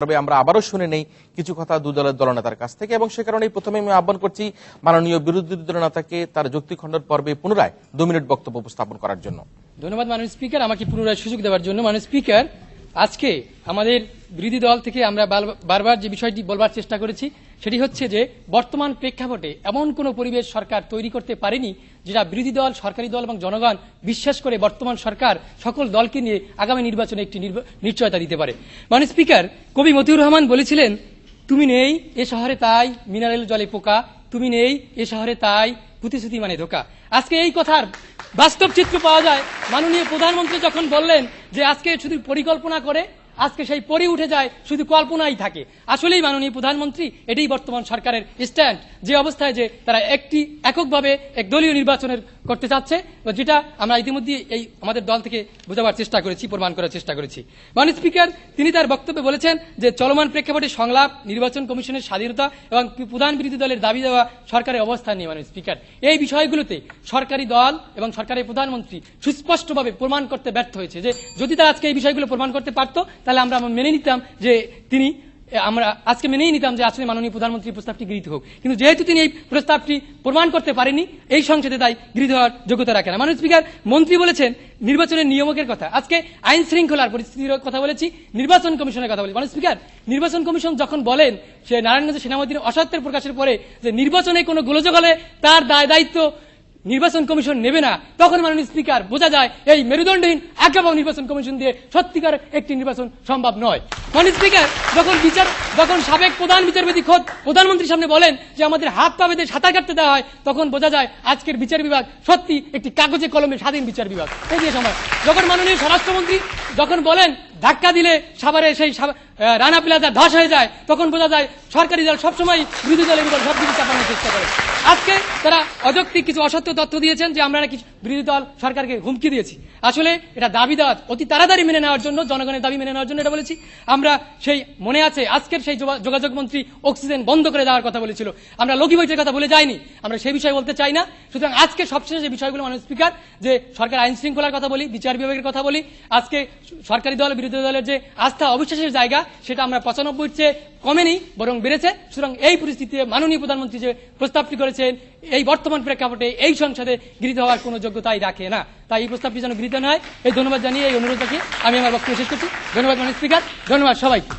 তবে আমরা আবারও শুনে নেই কিছু কথা দু দলের দলনেতার কাছ থেকে এবং সে কারণেই প্রথমে আমি আহ্বান করছি মাননীয় বিরোধী দলনেতাকে তার যুক্তিখণ্ডন পর্বে পুনরায় 2 মিনিট বক্তব্য উপস্থাপন করার জন্য। ধন্যবাদ মাননীয় স্পিকার, আমাকে পুনরায় সুযোগ দেওয়ার জন্য। মাননীয় স্পিকার, আজকে আমাদের বিরোধী দল থেকে আমরা বারবার যে বিষয়টি বলবার চেষ্টা করেছি সেটি হচ্ছে যে বর্তমান প্রেক্ষাপটে এমন কোন পরিবেশ সরকার তৈরি করতে পারেনি যেটা বিরোধী দল, সরকারি দল এবং জনগণ বিশ্বাস করে বর্তমান সরকার সকল দলকে নিয়ে আগামী নির্বাচনে একটি নিশ্চয়তা দিতে পারে। মাননীয় স্পিকার, কবি মতিউর রহমান বলেছিলেন, তুমি নেই এ শহরে তাই মিনারেল জলে পোকা, তুমি নেই এ শহরে তাই প্রতিশ্রুতি মানে ধোকা। আজকে এই কথার বাস্তব চিত্র পাওয়া যায় মাননীয় প্রধানমন্ত্রী যখন বললেন যে আজকে শুধু পরিকল্পনা করে আজকে সেই পরি উঠে যায়, শুধু কল্পনাই থাকে। আসলেই মাননীয় প্রধানমন্ত্রী এটাই বর্তমান সরকারের স্ট্যান্ড, যে অবস্থায় যে তারা একটি এককভাবে একদলীয় নির্বাচনের করতে চাচ্ছে, যেটা আমরা ইতিমধ্যে এই আমাদের দল থেকে বোঝাবার চেষ্টা করেছি, প্রমাণ করার চেষ্টা করেছি। মাননীয় স্পিকার, তিনি তার বক্তব্যে বলেছেন যে চলমান প্রেক্ষাপটে সংলাপ, নির্বাচন কমিশনের স্বাধীনতা এবং প্রধান বিরোধী দলের দাবি দেওয়া সরকারের অবস্থান নিয়ে। মাননীয় স্পিকার, এই বিষয়গুলোতে সরকারি দল এবং সরকারের প্রধানমন্ত্রী সুস্পষ্টভাবে প্রমাণ করতে ব্যর্থ হয়েছে যে যদি তারা আজকে এই বিষয়গুলো প্রমাণ করতে পারত তাহলে আমরা মেনে নিতাম যে আমরা আজকে মেনেই নিতাম যে আসলে মাননীয় প্রধানমন্ত্রী প্রস্তাবটি গৃহীত হোক, কিন্তু যেহেতু তিনি এই প্রস্তাবটি প্রমাণ করতে পারেনি এই সংসদে তাই গৃহীত হওয়ার যোগ্যতা রাখে না। মাননীয় স্পিকার, মন্ত্রী বলেছেন নির্বাচনের নিয়ামকের কথা, আজকে আইন শৃঙ্খলার পরিস্থিতির কথা বলেছি, নির্বাচন কমিশনের কথা বলেছি। মাননীয় স্পিকার, নির্বাচন কমিশন যখন বলেন সে নারায়ণগঞ্জে সেনাবাহিনীর অসত্যের প্রকাশের পরে যে নির্বাচনে কোনো গোলযোগ হলে তার দায়িত্ব নির্বাচন কমিশন নেবে না, তখন মাননীয় স্পিকার বোঝা যায় এই মেরুদণ্ডহীন একেবারে নির্বাচন কমিশন দিয়ে সত্যিকার একটি নির্বাচন সম্ভব নয়। মাননীয় স্পিকার, যখন সাবেক প্রধান বিচারপতি খোদ প্রধানমন্ত্রীর সামনে বলেন যে আমাদের হাত পা বেঁধে সাঁতার কাটতে দেওয়া হয়, তখন বোঝা যায় আজকের বিচার বিভাগ সত্যি একটি কাগজে কলমে স্বাধীন বিচার বিভাগ। এই যে সময় যখন মাননীয় স্বরাষ্ট্রমন্ত্রী যখন বলেন ধাক্কা দিলে সাভারে সেই রানা প্লাজা ধস হয়ে যায়, তখন বোঝা যায় সরকারি দল সবসময় বিরোধী দলের বিরুদ্ধে সবকিছু চাপানোর চেষ্টা করে। আজকে তারা অযৌক্তিক কিছু অসত্য তথ্য দিয়েছেন যে আমরা নাকি বিরোধী দল সরকারকে হুমকি দিয়েছি। আসলে এটা দাবি দেওয়া অতি তাড়াতাড়ি মেনে নেওয়ার জন্য, জনগণের দাবি মেনে নেওয়ার জন্য এটা বলেছি। আমরা সেই মনে আছে আজকের সেই যোগাযোগ মন্ত্রী অক্সিজেন বন্ধ করে দেওয়ার কথা বলেছিল, আমরা লগি বৈঠকের কথা বলে যাইনি, আমরা সেই বিষয়ে বলতে চাই না। সুতরাং আজকে সবশেষে যে বিষয়গুলো মাননীয় স্পিকার, যে সরকার আইন শৃঙ্খলার কথা বলি, বিচার বিভাগের কথা বলি, আজকে সরকারি দল বিরোধী দলের যে আস্থা অবিশ্বাসের জায়গা সেটা আমরা 95-র চেয়ে কমেনি বরং বেড়েছে। সুতরাং এই পরিস্থিতিতে মাননীয় প্রধানমন্ত্রী যে প্রস্তাবটি করেছেন এই বর্তমান প্রেক্ষাপটে এই সংসদে গৃহীত হওয়ার কোনো যোগ্যতাই রাখে না, তাই এই প্রস্তাবটি যেন গৃহীত নয় এই ধন্যবাদ জানিয়ে এই অনুরোধ রাখি আমি আমার বক্তব্য শেষ করছি। ধন্যবাদ মাননীয় স্পিকার, ধন্যবাদ সবাইকে।